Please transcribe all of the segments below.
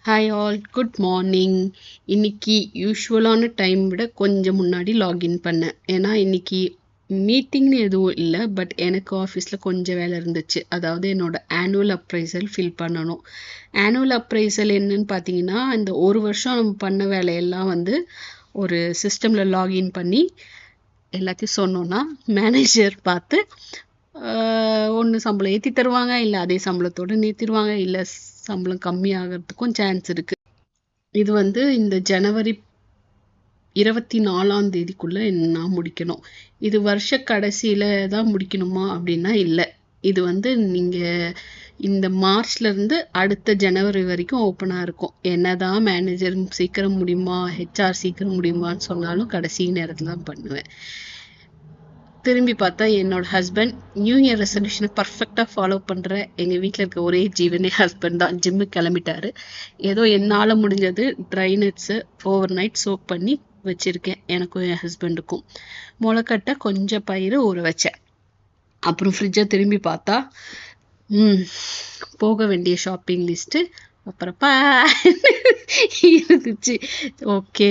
Hi all, good morning. இன்னைக்கு யூஷுவலான time விட கொஞ்சம் முன்னாடி லாகின் பண்ணேன். ஏன்னா இன்னைக்கு மீட்டிங்னு எதுவும் இல்லை, பட் எனக்கு ஆஃபீஸில் கொஞ்சம் வேலை இருந்துச்சு. அதாவது என்னோட ஆனுவல் அப்ரைசல் ஃபில் பண்ணணும். ஆனுவல் அப்ரைசல் என்னன்னு பார்த்தீங்கன்னா, இந்த ஒரு வருஷம் நம்ம பண்ண வேலையெல்லாம் வந்து ஒரு சிஸ்டமில் லாகின் பண்ணி எல்லாத்தையும் சொன்னோன்னா மேனேஜர் பார்த்து ஒன்று சம்பளம் ஏற்றி தருவாங்க, இல்லை அதே சம்பளத்தோடு நிறுத்திடுவாங்க, இல்லை சம்பளம் கம்மியாகிறதுக்கும் சான்ஸ் இருக்குது. இது வந்து இந்த ஜனவரி 24ஆம் தேதிக்குள்ளே நான் முடிக்கணும். இது வருஷ கடைசியில் தான் முடிக்கணுமா அப்படின்னா இல்லை. இது வந்து நீங்கள் இந்த மார்ச்லேருந்து அடுத்த ஜனவரி வரைக்கும் ஓப்பனாக இருக்கும். என்னதான் மேனேஜர் சீக்கிரம் முடியுமா, ஹெச்ஆர் சீக்கிரம் முடியுமான்னு சொன்னாலும் கடைசி நேரத்தில் தான் பண்ணுவேன். திரும்பி பார்த்தா என்னோட ஹஸ்பண்ட் நியூ இயர் ரெசல்யூஷனை பர்ஃபெக்டாக ஃபாலோ பண்ணுற எங்கள் வீட்டில் இருக்க ஒரே ஜீவனே ஹஸ்பண்ட் தான். ஜிம்முக்கு கிளம்பிட்டாரு. ஏதோ என்னால் முடிஞ்சது try nuts over night soak பண்ணி வச்சுருக்கேன். எனக்கும் என் ஹஸ்பண்டுக்கும் முளைக்கட்டை கொஞ்சம் பயிறு ஊற வச்சேன். அப்புறம் ஃப்ரிட்ஜை திரும்பி பார்த்தா போக வேண்டிய ஷாப்பிங் லிஸ்ட்டு அப்புறப்பா இருந்துச்சு. ஓகே,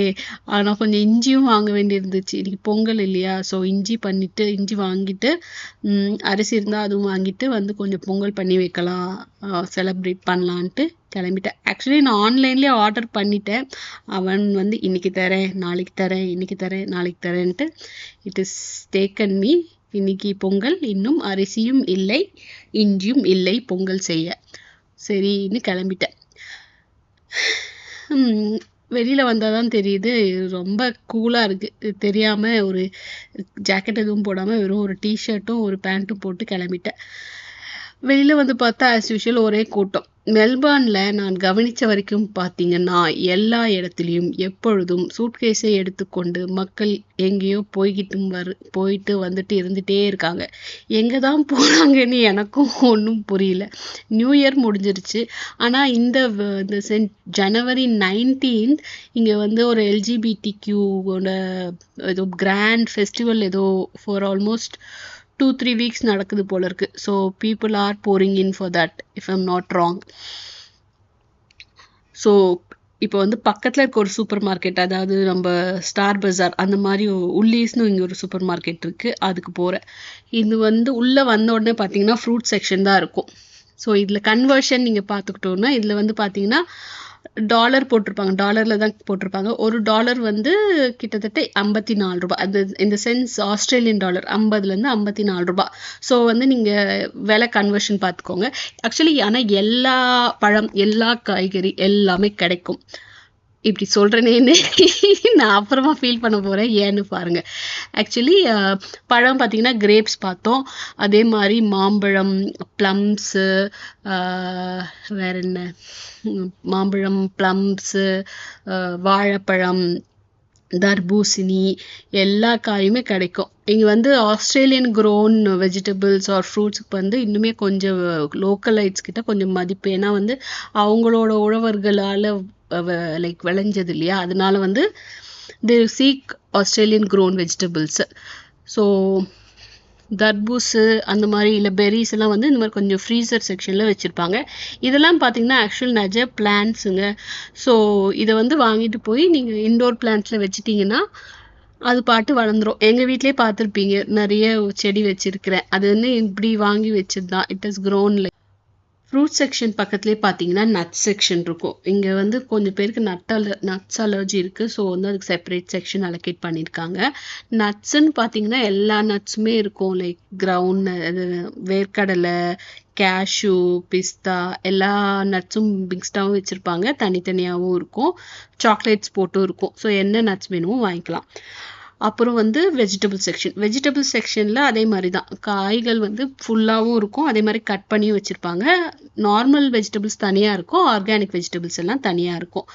ஆனால் கொஞ்சம் இஞ்சியும் வாங்க வேண்டியிருந்துச்சு. இன்னைக்கு பொங்கல் இல்லையா, ஸோ இஞ்சி வாங்கிட்டு அரிசி இருந்தால் அதுவும் வாங்கிட்டு வந்து கொஞ்சம் பொங்கல் பண்ணி வைக்கலாம், செலிப்ரேட் பண்ணலான்ட்டு கிளம்பிட்டேன். ஆக்சுவலி நான் ஆன்லைன்லேயே ஆர்டர் பண்ணிட்டேன். அவன் வந்து இன்னைக்கு தரேன், நாளைக்கு தரேன், இன்னைக்கு தரேன், நாளைக்கு தரேன்ட்டு இட் இஸ் டேக்கன் மீ. இன்னைக்கு பொங்கல், இன்னும் அரிசியும் இல்லை, இஞ்சியும் இல்லை பொங்கல் செய்ய. சரின்னு கிளம்பிட்டேன். வெளியில் வந்தால் தான் தெரியுது ரொம்ப கூலாக இருக்குது. தெரியாமல் ஒரு ஜாக்கெட் எதுவும் போடாமல் வெறும் ஒரு டிஷர்ட்டும் ஒரு பேண்ட்டும் போட்டு கிளம்பிட்டேன். வெளியில் வந்து பார்த்தா ஆஸ் யூஷுவல் ஒரே கூட்டம். மெல்பர்னில் நான் கவனித்த வரைக்கும் பார்த்தீங்கன்னா எல்லா இடத்துலையும் எப்பொழுதும் சூட்கேஸை எடுத்துக்கொண்டு மக்கள் எங்கேயோ போயிட்டு வந்துட்டு இருந்துகிட்டே இருக்காங்க. எங்கே தான் போகிறாங்கன்னு எனக்கும் ஒன்றும் புரியல. நியூ இயர் முடிஞ்சிருச்சு, ஆனால் இந்த ஜனவரி 19 இங்கே வந்து ஒரு எல்ஜிபிடிக்யூவோட ஏதோ கிராண்ட் ஃபெஸ்டிவல் ஏதோ ஃபார் ஆல்மோஸ்ட் 2-3 weeks நடக்குது போல இருக்கு. So people are pouring in for that if I'm not wrong. So இப்போ வந்து பக்கத்தில் இருக்க ஒரு சூப்பர் மார்க்கெட், அதாவது நம்ம ஸ்டார் பஜார் அந்த மாதிரி உள்ளீஸ்னு இங்கே ஒரு சூப்பர் மார்க்கெட் இருக்குது, அதுக்கு போகிறேன். இது வந்து உள்ளே வந்த உடனே பார்த்தீங்கன்னா ஃப்ரூட் செக்ஷன் தான் இருக்கும். ஸோ இதில் கன்வர்ஷன் நீங்கள் பார்த்துக்கிட்டோன்னா இதில் வந்து பார்த்தீங்கன்னா டாலர் போட்டிருப்பாங்க, டாலரில் தான் போட்டிருப்பாங்க. ஒரு டாலர் வந்து கிட்டத்தட்ட 54 ரூபாய். அது இந்த சென்ஸ் ஆஸ்திரேலியன் டாலர் 50லேருந்து 54 ரூபாய். ஸோ வந்து நீங்கள் விலை கன்வர்ஷன் பார்த்துக்கோங்க. ஆக்சுவலி ஆனால் எல்லா பழம், எல்லா காய்கறி எல்லாமே கிடைக்கும். இப்படி சொல்கிறேனேன்னு நான் அப்புறமா ஃபீல் பண்ண போகிறேன், ஏன்னு பாருங்கள். ஆக்சுவலி பழம் பார்த்திங்கன்னா கிரேப்ஸ் பார்த்தோம், அதே மாதிரி மாம்பழம், ப்ளம்ஸு, வேற என்ன, மாம்பழம், ப்ளம்ஸு, வாழைப்பழம், தர்பூசணி, எல்லா காயுமே கிடைக்கும். இங்கே வந்து ஆஸ்திரேலியன் க்ரோன் வெஜிடபிள்ஸ் ஆர் ஃப்ரூட்ஸுக்கு வந்து இன்னுமே கொஞ்சம் லோக்கலைட்ஸ் கிட்ட கொஞ்சம் மதிப்பு. ஏன்னா வந்து அவங்களோட உழவர்களால் லைக் விளைஞ்சது இல்லையா, அதனால வந்து they seek Australian grown vegetables. So தர்பூசு அந்த மாதிரி இல்லை பெரிஸ் எல்லாம் வந்து இந்த மாதிரி கொஞ்சம் ஃப்ரீசர் செக்ஷனில் வச்சுருப்பாங்க. இதெல்லாம் பார்த்தீங்கன்னா ஆக்சுவல் நிஜ பிளான்ட்ஸுங்க. ஸோ இதை வந்து வாங்கிட்டு போய் நீங்கள் இன்டோர் பிளான்ட்ஸில் வச்சுட்டிங்கன்னா அது பாட்டு வளர்ந்துடும். எங்கள் வீட்டிலே பார்த்துருப்பீங்க, நிறைய செடி வச்சுருக்கிறேன். அது வந்து இப்படி வாங்கி வச்சது தான். It is grown. Fruit section பக்கத்துலேயே பார்த்தீங்கன்னா நட்ஸ் செக்ஷன் இருக்கும். இங்கே வந்து கொஞ்சம் பேருக்கு நட்ஸ் அலர்ஜி இருக்குது. ஸோ வந்து அதுக்கு செப்பரேட் செக்ஷன் அலோகேட் பண்ணியிருக்காங்க. நட்ஸுன்னு பார்த்தீங்கன்னா எல்லா நட்ஸுமே இருக்கும். லைக் கிரவுண்ட், வேர்க்கடலை, கேஷ்யூ, பிஸ்தா, எல்லா நட்ஸும் மிக்ஸ்டாகவும் வச்சுருப்பாங்க, தனித்தனியாகவும் இருக்கும், சாக்லேட்ஸ் போட்டும் இருக்கும். ஸோ என்ன நட்ஸ் வேணுமோ வாங்கிக்கலாம். அப்புறம் வந்து வெஜிடபிள் செக்ஷனில் அதே மாதிரி தான், காய்கள் வந்து ஃபுல்லாகவும் இருக்கும், அதே மாதிரி கட் பண்ணியும் வச்சுருப்பாங்க. நார்மல் வெஜிடபிள்ஸ் தனியாக இருக்கும், ஆர்கானிக் வெஜிடபிள்ஸ் எல்லாம் தனியாக இருக்கும்.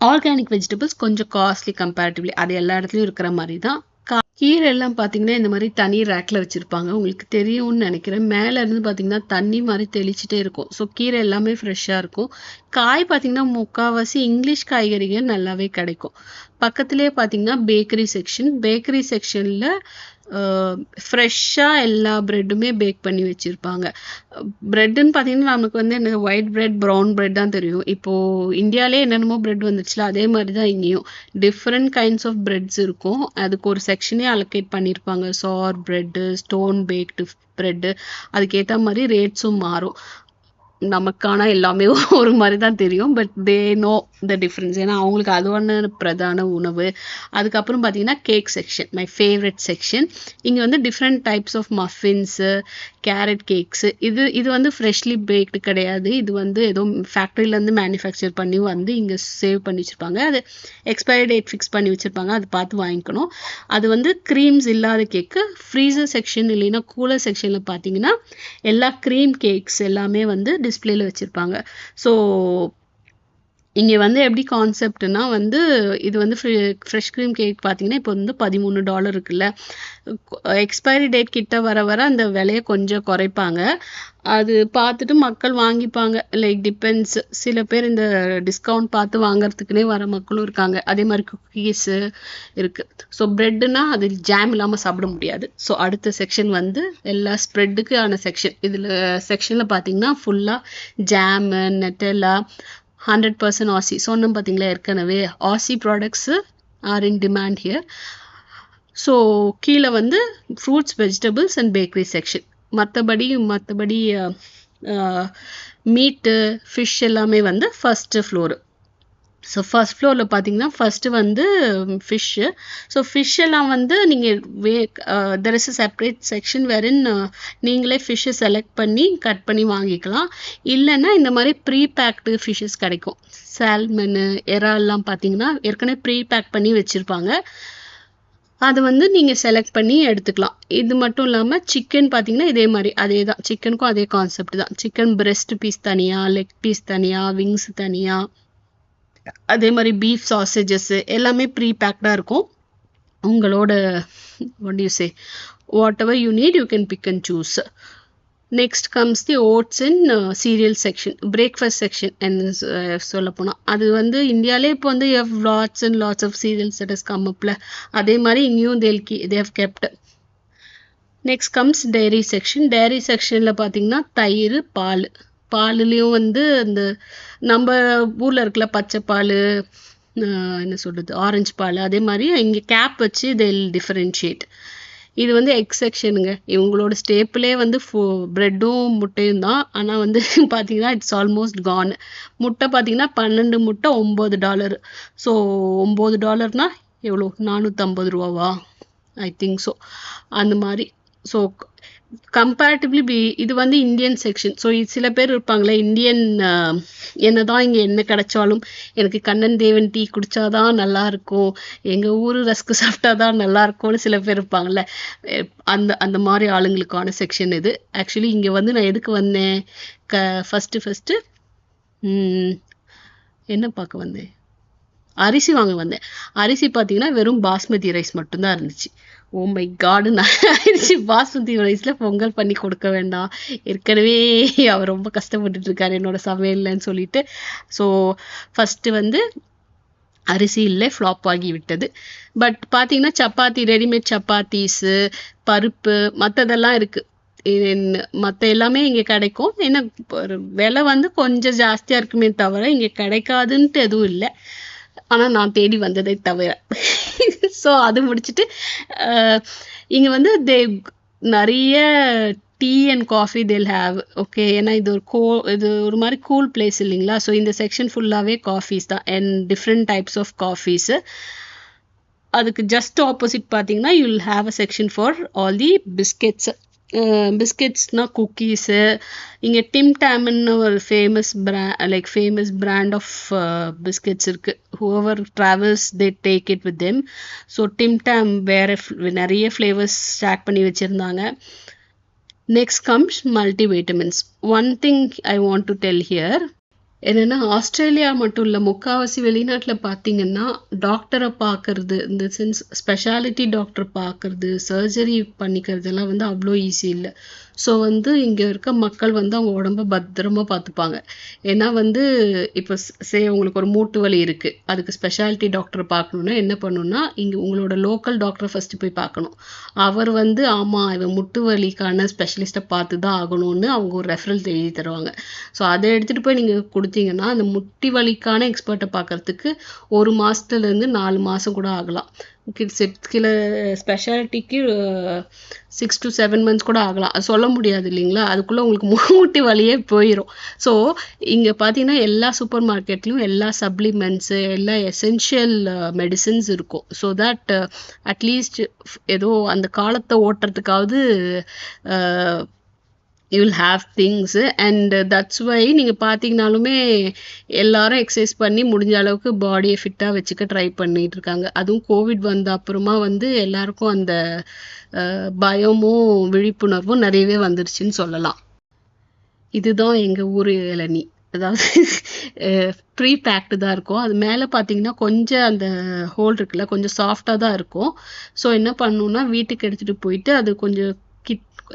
ஆர்கானிக் வெஜிடபிள்ஸ் கொஞ்சம் காஸ்ட்லி கம்பேரிட்டிவ்லி, அது எல்லா இடத்துலையும் இருக்கிற மாதிரி தான். கீரை எல்லாம் பார்த்தீங்கன்னா இந்த மாதிரி தனி ரேக்கில் வச்சுருப்பாங்க, உங்களுக்கு தெரியும்னு நினைக்கிறேன். மேலே இருந்து பார்த்தீங்கன்னா தண்ணி மாதிரி தெளிச்சுட்டே இருக்கும். ஸோ கீரை எல்லாமே ஃப்ரெஷ்ஷாக இருக்கும். காய் பார்த்தீங்கன்னா முக்கால்வாசி இங்கிலீஷ் காய்கறிகள் நல்லாவே கிடைக்கும். பக்கத்துலேயே பார்த்தீங்கன்னா பேக்கரி செக்ஷனில் ஃப்ரெஷ்ஷாக எல்லா ப்ரெட்டுமே பேக் பண்ணி வச்சுருப்பாங்க. ப்ரெட்டுன்னு பார்த்தீங்கன்னா நமக்கு வந்து என்ன ஒயிட் ப்ரெட் ப்ரௌன் ப்ரெட் தான் தெரியும். இப்போது இந்தியாவிலே என்னென்னமோ ப்ரெட் வந்துச்சுல அதே மாதிரி தான் இங்கேயும் டிஃப்ரெண்ட் கைண்ட்ஸ் ஆஃப் ப்ரெட்ஸ் இருக்கும். அதுக்கு ஒரு செக்ஷனே அலோகேட் பண்ணியிருப்பாங்க. Sour bread, stone baked bread, அதுக்கேற்ற மாதிரி ரேட்ஸும் மாறும். நமக்கான எல்லாமே ஒரு மாதிரி தான் தெரியும். But they know the difference. ஏன்னா அவங்களுக்கு அது ஒன்று பிரதான உணவு. அதுக்கப்புறம் பார்த்தீங்கன்னா cake section, my favourite section. இங்கே வந்து different types of muffins, carrot cakes. இது வந்து ஃப்ரெஷ்லி பேக்டு கிடையாது. இது வந்து ஏதோ ஃபேக்ட்ரியிலேருந்து மேனுஃபேக்சர் பண்ணி வந்து இங்கே சேவ் பண்ணி வச்சுருப்பாங்க. அது எக்ஸ்பைரி டேட் ஃபிக்ஸ் பண்ணி வச்சுருப்பாங்க. அது பார்த்து வாங்கிக்கணும். அது வந்து க்ரீம்ஸ் இல்லாத கேக்கு. ஃப்ரீசர் செக்ஷன் இல்லைன்னா கூலர் செக்ஷனில் பார்த்தீங்கன்னா எல்லா க்ரீம் கேக்ஸ் எல்லாமே வந்து டிஸ்பிளேல வச்சுருப்பாங்க. ஸோ இங்கே வந்து எப்படி கான்செப்ட்னா வந்து இது வந்து ஃப்ரெஷ் க்ரீம் கேக் பார்த்தீங்கன்னா இப்போ வந்து $13 இருக்குல்ல. எக்ஸ்பைரி டேட் கிட்ட வர வர அந்த விலையை கொஞ்சம் குறைப்பாங்க. அது பார்த்துட்டு மக்கள் வாங்கிப்பாங்க. Like depends. சில பேர் இந்த டிஸ்கவுண்ட் பார்த்து வாங்குறதுக்குனே வர மக்களும் இருக்காங்க. அதே மாதிரி குக்கீஸு இருக்குது. ஸோ ப்ரெட்டுனா அது ஜாம் இல்லாமல் சாப்பிட முடியாது. ஸோ அடுத்த செக்ஷன் வந்து எல்லா ஸ்ப்ரெட்டுக்கான செக்ஷன். இதில் செக்ஷனில் பார்த்தீங்கன்னா ஃபுல்லாக ஜாமு, நெட்டெல்லா, 100% ஆசி. சொன்னோம் பார்த்தீங்களா ஏற்கனவே, Aussie products are in demand here. So கீழே வந்து fruits, vegetables and bakery section. மற்றபடி மீட்டு, ஃபிஷ் எல்லாமே வந்து ஃபஸ்ட்டு ஃப்ளோரு. ஸோ ஃபஸ்ட் ஃப்ளோரில் பார்த்தீங்கன்னா ஃபஸ்ட்டு வந்து ஃபிஷ்ஷு. ஸோ ஃபிஷ் எல்லாம் வந்து நீங்கள் there is a separate section wherein நீங்களே ஃபிஷ்ஷை செலக்ட் பண்ணி கட் பண்ணி வாங்கிக்கலாம். இல்லைன்னா இந்த மாதிரி ப்ரீ பேக்டு ஃபிஷ்ஷஸ் கிடைக்கும். சால்மனு, எறால்லாம் பார்த்தீங்கன்னா ஏற்கனவே ப்ரீ பேக் பண்ணி வச்சுருப்பாங்க. அதை வந்து நீங்கள் செலக்ட் பண்ணி எடுத்துக்கலாம். இது மட்டும் இல்லாமல் சிக்கன் பார்த்தீங்கன்னா இதே மாதிரி அதே தான். சிக்கனுக்கும் அதே கான்செப்ட் தான். சிக்கன் பிரெஸ்ட் பீஸ் தனியாக, லெக் பீஸ் தனியாக, விங்ஸ் தனியாக, அதே மாதிரி பீஃப் சாசேஜஸ் எல்லாமே ப்ரீ பேக்டாக இருக்கும். உங்களோட whatever you need you can pick and choose. Next comes the oats and cereal section, breakfast section என்ன சொல்ல போனால். அது வந்து இந்தியாவிலே இப்போ வந்து lots and lots of cereals that has come அப்ல. அதே மாதிரி இங்கேயும் they have kept. Next comes dairy section. Dairy செக்ஷனில் பார்த்தீங்கன்னா தயிர், பாலுலேயும் வந்து இந்த நம்ம ஊரில் இருக்கல பச்சை பால், என்ன சொல்கிறது, ஆரஞ்சு பால், அதே மாதிரி இங்கே கேப் வச்சு they'll differentiate. இது வந்து எக் செக்ஷனுங்க. இவங்களோட ஸ்டேப்பிளே வந்து ப்ரெட்டும் முட்டையும் தான். ஆனால் வந்து பார்த்தீங்கன்னா இட்ஸ் ஆல்மோஸ்ட் கான். முட்டை பார்த்தீங்கன்னா 12 முட்டை $9. ஸோ $9 எவ்வளோ, 450 ரூபாவா ஐ திங்க் ஸோ. அந்த மாதிரி. ஸோ கம்பேரிட்டிவ்லி இது வந்து இந்தியன் செக்ஷன். ஸோ சில பேர் இருப்பாங்களே இந்தியன், என்ன தான் இங்கே என்ன கிடைச்சாலும் எனக்கு கண்ணன் தேவன் டீ குடித்தாதான் நல்லாயிருக்கும், எங்கள் ஊர் ரஸ்க்கு சாப்பிட்டா தான் நல்லாயிருக்கும்னு சில பேர் இருப்பாங்கள்ல. அந்த மாதிரி ஆளுங்களுக்கான செக்ஷன் இது. ஆக்சுவலி இங்கே வந்து நான் எதுக்கு வந்தேன், ஃபஸ்ட்டு என்ன பார்க்க வந்தேன், அரிசி வாங்க வந்தேன். அரிசி பார்த்தீங்கன்னா வெறும் பாஸ்மதி ரைஸ் மட்டும்தான் இருந்துச்சு. ஓ மை காடு, நான் அரிசி பாஸ்மதி ரைஸில் பொங்கல் பண்ணி கொடுக்க வேண்டாம், ஏற்கனவே அவர் ரொம்ப கஷ்டப்பட்டுட்டு இருக்காரு என்னோட சமையல்லன்னு சொல்லிட்டு. ஸோ ஃபஸ்ட்டு வந்து அரிசி இல்லை, ஃப்ளாப் ஆகி விட்டது. பட் பார்த்தீங்கன்னா சப்பாத்தி, ரெடிமேட் சப்பாத்தீஸு, பருப்பு, மற்றதெல்லாம் இருக்குது. மற்ற எல்லாமே இங்கே கிடைக்கும். ஏன்னா விலை வந்து கொஞ்சம் ஜாஸ்தியாக இருக்குமே தவிர இங்கே கிடைக்காதுன்ட்டு எதுவும் இல்லை. ஆனால் நான் தேடி வந்ததை தவிர. ஸோ அது முடிச்சுட்டு இங்கே வந்து நிறைய tea and coffee they'll have. Okay, ஏன்னா இது ஒரு மாதிரி கூல் பிளேஸ் இல்லைங்களா. ஸோ இந்த செக்ஷன் ஃபுல்லாகவே காஃபீஸ் தான் and different types of coffees. அதுக்கு ஜஸ்ட் ஆப்போசிட் பார்த்தீங்கன்னா you will have a section for all the biscuits. பிஸ்கெட்ஸ்னால் குக்கீஸு. இங்கே டிம் டேம்னு ஒரு ஃபேமஸ் பிராண்ட் ஆஃப் பிஸ்கெட்ஸ் இருக்குது. Whoever travels they take it with them. So Tim Tam வேறு நிறைய flavours start பண்ணி வச்சுருந்தாங்க. Next comes மல்டிவைட்டமின்ஸ். One thing I want to tell here என்னென்னா, ஆஸ்திரேலியா மட்டும் இல்லை, முக்கால்வாசி வெளிநாட்டில் பார்த்தீங்கன்னா டாக்டரை பார்க்கறது, இந்த சென்ஸ் ஸ்பெஷாலிட்டி டாக்டர் பார்க்கறது, சர்ஜரி பண்ணிக்கிறதெல்லாம் வந்து அவ்வளோ ஈஸி இல்லை. ஸோ வந்து இங்கே இருக்க மக்கள் வந்து அவங்க உடம்ப பத்திரமா பார்த்துப்பாங்க. ஏன்னா வந்து இப்போ உங்களுக்கு ஒரு மூட்டு வலி இருக்குது, அதுக்கு ஸ்பெஷாலிட்டி டாக்டர் பார்க்கணுன்னா என்ன பண்ணணும்னா இங்கே உங்களோட லோக்கல் டாக்டரை ஃபஸ்ட்டு போய் பார்க்கணும். அவர் வந்து ஆமாம் இவன் முட்டு வலிக்கான ஸ்பெஷலிஸ்ட்டை பார்த்து தான் ஆகணும்னு அவங்க ஒரு ரெஃபரல் எழுதி தருவாங்க. ஸோ அதை எடுத்துகிட்டு போய் நீங்கள் கொடுத்தீங்கன்னா அந்த முட்டி வலிக்கான எக்ஸ்பர்ட்டை பார்க்கறதுக்கு 1 மாதத்துலேருந்து 4 மாதம் கூட ஆகலாம். சில ஸ்பெஷாலிட்டிக்கு 6 to 7 months கூட ஆகலாம். அது சொல்ல முடியாது இல்லைங்களா, அதுக்குள்ளே உங்களுக்கு மூட்டி வலியே போயிடும். ஸோ இங்கே பார்த்தீங்கன்னா எல்லா சூப்பர் மார்க்கெட்லேயும் எல்லா சப்ளிமெண்ட்ஸு எல்லா எசென்ஷியல் மெடிசின்ஸ் இருக்கும். ஸோ தட் அட்லீஸ்ட் ஏதோ அந்த காலத்தை ஓட்டுறதுக்காவது you will have things. And that's why நீங்கள் பார்த்தீங்கனாலுமே எல்லாரும் எக்ஸசைஸ் பண்ணி முடிஞ்ச அளவுக்கு பாடியை ஃபிட்டாக வச்சுக்க ட்ரை பண்ணிட்டு இருக்காங்க. அதுவும் கோவிட் வந்த அப்புறமா வந்து எல்லாருக்கும் அந்த பயமும் விழிப்புணர்வும் நிறையவே வந்துருச்சுன்னு சொல்லலாம். இதுதான் எங்கள் ஊர் இளநீ. அதாவது ப்ரீ பேக்டு தான் இருக்கும். அது மேலே பார்த்தீங்கன்னா கொஞ்சம் அந்த ஹோல் இருக்குல்ல கொஞ்சம் சாஃப்டாக தான் இருக்கும். ஸோ என்ன பண்ணணுன்னா வீட்டுக்கு எடுத்துகிட்டு போயிட்டு அது கொஞ்சம்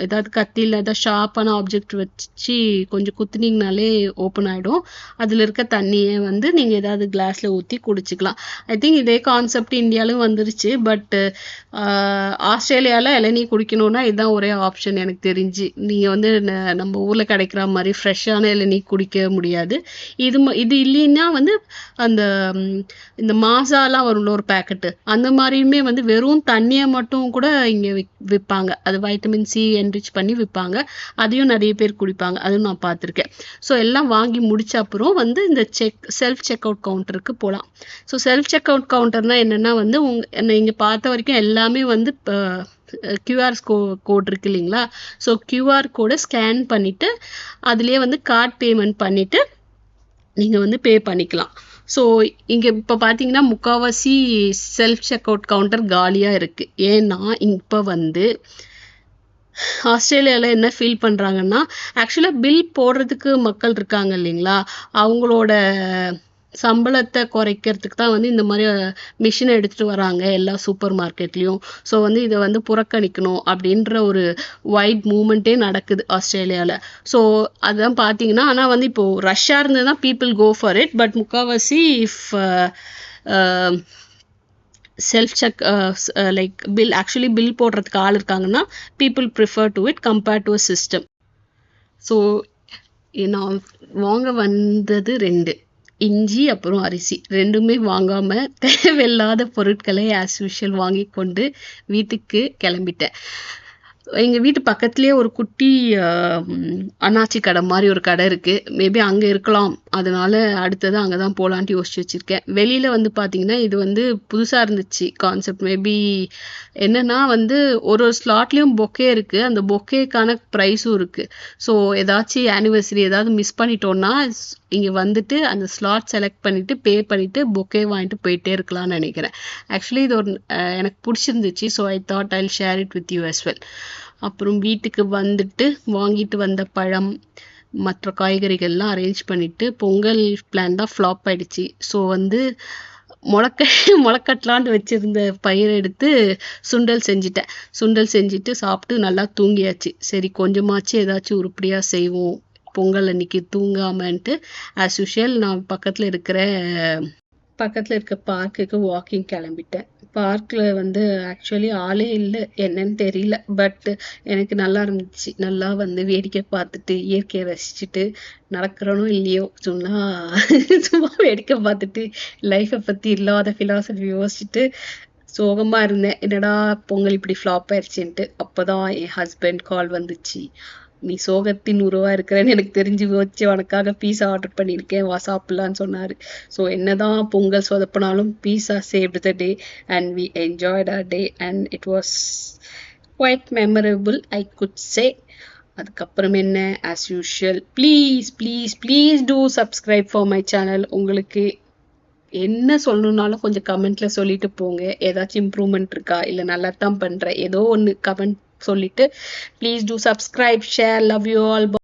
ஏதாவது கத்தியில் ஏதாவது ஷார்ப்பான ஆப்ஜெக்ட் வச்சு கொஞ்சம் குத்துனீங்கனாலே ஓப்பன் ஆகிடும். அதில் இருக்க தண்ணியை வந்து நீங்கள் ஏதாவது கிளாஸில் ஊற்றி குடிச்சிக்கலாம். ஐ திங்க் இதே கான்செப்ட் இந்தியாவிலும் வந்துருச்சு. பட் ஆஸ்திரேலியாவில் இளநீ குடிக்கணுன்னா இதுதான் ஒரே ஆப்ஷன் எனக்கு தெரிஞ்சு. நீங்கள் வந்து நம்ம ஊரில் கிடைக்கிற மாதிரி ஃப்ரெஷ்ஷான இளநீ குடிக்க முடியாது. இது இல்லைன்னா வந்து அந்த இந்த மாசாலாம் வரும்ல ஒரு பேக்கெட்டு, அந்த மாதிரியுமே வந்து வெறும் தண்ணியை மட்டும் கூட இங்கே விற்பாங்க. அது வைட்டமின் சி என்ரிச் பண்ணி விற்பாங்க. அதையும் நிறைய பேர் குடிப்பாங்க, அதுவும் நான் பார்த்துருக்கேன். ஸோ எல்லாம் வாங்கி முடிச்ச அப்புறம் வந்து இந்த செல்ஃப் செக் அவுட் கவுண்டருக்கு போகலாம். ஸோ செல்ஃப் செக் அவுட் கவுண்டர்னால் என்னென்னா வந்து நீங்கள் பார்த்த வரைக்கும் எல்லாமே வந்து கியூஆர் கோட் இருக்கு இல்லைங்களா. ஸோ கியூஆர் கோடை ஸ்கேன் பண்ணிவிட்டு அதுலேயே வந்து கார்ட் பேமெண்ட் பண்ணிவிட்டு நீங்கள் வந்து பே பண்ணிக்கலாம். ஸோ இங்கே இப்போ பார்த்தீங்கன்னா முக்கால்வாசி செல்ஃப் செக் அவுட் கவுண்டர் காலியாக இருக்குது. ஏன்னா இப்போ வந்து ஆஸ்திரேலியாவில் என்ன ஃபீல் பண்ணுறாங்கன்னா ஆக்சுவலாக பில் போடுறதுக்கு மக்கள் இருக்காங்க இல்லைங்களா, அவங்களோட சம்பளத்தை குறைக்கிறதுக்கு தான் வந்து இந்த மாதிரி மிஷினை எடுத்துகிட்டு வராங்க எல்லா சூப்பர் மார்க்கெட்லேயும். ஸோ வந்து இதை வந்து புறக்கணிக்கணும் அப்படின்ற ஒரு வைட் மூமெண்ட்டே நடக்குது ஆஸ்திரேலியாவில். ஸோ அதுதான் பார்த்தீங்கன்னா ஆனால் வந்து இப்போது ரஷ்ஷாக இருந்ததுன்னா people go for it. But முக்கால்வாசி if self check like bill போடுறதுக்கு ஆள் இருக்காங்கன்னா people prefer to it compared to a system. So நான் வாங்க வந்தது 2 இஞ்சி அப்புறம் அரிசி, ரெண்டுமே வாங்காமல் தேவையில்லாத பொருட்களை ஆஸ் யூஷுவல் வாங்கி கொண்டு வீட்டுக்கு கிளம்பிட்டேன். எங்கள் வீட்டு பக்கத்துலேயே ஒரு குட்டி அண்ணாச்சி கடை மாதிரி ஒரு கடை இருக்குது. மேபி அங்கே இருக்கலாம், அதனால அடுத்தது அங்கே தான் போகலான்ட்டு யோசிச்சு வச்சுருக்கேன். வெளியில் வந்து பார்த்திங்கன்னா இது வந்து புதுசாக இருந்துச்சு கான்செப்ட். மேபி என்னென்னா வந்து ஒரு ஸ்லாட்லேயும் பொக்கே இருக்குது, அந்த பொக்கேக்கான ப்ரைஸும் இருக்குது. ஸோ ஏதாச்சும் ஆனிவர்சரி ஏதாவது மிஸ் பண்ணிட்டோன்னா இங்கே வந்துட்டு அந்த ஸ்லாட் செலக்ட் பண்ணிவிட்டு பே பண்ணிவிட்டு பொக்கே வாங்கிட்டு போயிட்டே இருக்கலாம்னு நினைக்கிறேன். ஆக்சுவலி இது ஒரு எனக்கு பிடிச்சிருந்துச்சு. So I thought I will share it with you as well. அப்புறம் வீட்டுக்கு வந்துட்டு வாங்கிட்டு வந்த பழம் மற்ற காய்கறிகள்லாம் அரேஞ்ச் பண்ணிவிட்டு பொங்கல் பிளான் தான் ஃப்ளாப் ஆகிடுச்சு. ஸோ வந்து முளைக்கட்டலான்னு வச்சுருந்த பயிரை எடுத்து சுண்டல் செஞ்சுட்டு சாப்பிட்டு நல்லா தூங்கியாச்சு. சரி கொஞ்சமாச்சு ஏதாச்சும் உருப்படியாக செய்வோம் பொங்கல் அன்னைக்கு தூங்காமன்ட்டு ஆஸ் யூஷுவல் நான் பக்கத்தில் இருக்க பார்க்குக்கு வாக்கிங் கிளம்பிட்டேன். பார்க்கில் வந்து ஆக்சுவலி ஆளே இல்லை, என்னன்னு தெரியல. பட் எனக்கு நல்லா இருந்துச்சு. நல்லா வந்து வேடிக்கை பார்த்துட்டு இயற்கையை ரசிச்சுட்டு நடக்கிறனோ இல்லையோ சும்மா வேடிக்கை பார்த்துட்டு லைஃப்பை பற்றி இல்லாத ஃபிலாசபி யோசிச்சுட்டு சோகமாக இருந்தேன். என்னடா பொங்கல் இப்படி ஃப்ளாப் ஆயிடுச்சுன்ட்டு. அப்போ தான் என் ஹஸ்பண்ட் கால் வந்துச்சு. நீ சோகத்தின் உருவா இருக்கிறேன்னு எனக்கு தெரிஞ்சு வச்சு உனக்காக பீஸா ஆர்டர் பண்ணியிருக்கேன், வா சாப்பிட்லான்னு சொன்னார். ஸோ என்னதான் பொங்கல் சொதப்பினாலும் pizza saved the day and we enjoyed our day and it was quite memorable I could say. அதுக்கப்புறம் என்ன as usual please do subscribe for my channel. உங்களுக்கு என்ன சொல்லணுன்னாலும் கொஞ்சம் கமெண்ட்டில் சொல்லிட்டு போங்க. ஏதாச்சும் இம்ப்ரூவ்மெண்ட் இருக்கா, இல்லை நல்லா தான் பண்ணுறேன், ஏதோ ஒன்று கமெண்ட் சொல்லிட்டு please do subscribe, share, love you all.